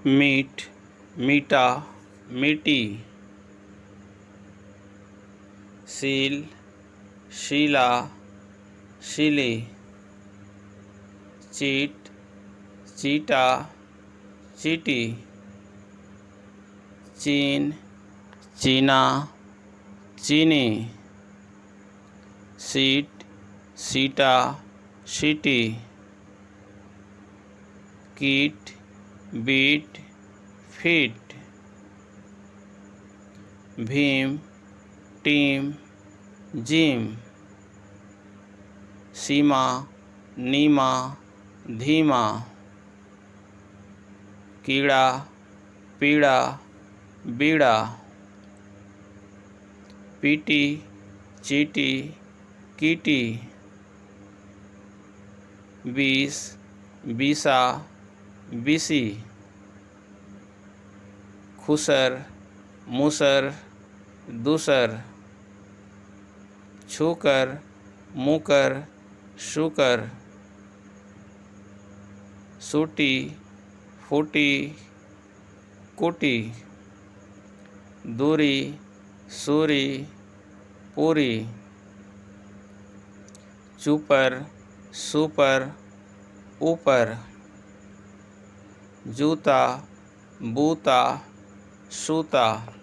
मीठ, मीठा, मीठी। सील, शीला, शीली। चीट, चीटा, चीटी। चीन, चीना, चीनी। सीट, सीटा, सीटी। कीट, बीट, फीट। भीम, टीम, जिम। सीमा, नीमा, धीमा। कीड़ा, पीड़ा, बीड़ा। पीटी, चीटी, कीटी। बीस, बीसा, बीसी। खुसर, मुसर, दूसर। छूकर, मुकर, शुकर। सूटी, फूटी, कूटी। दूरी, सूरी, पूरी। चूपर, सुपर, ऊपर। जूता, बूता, सूता।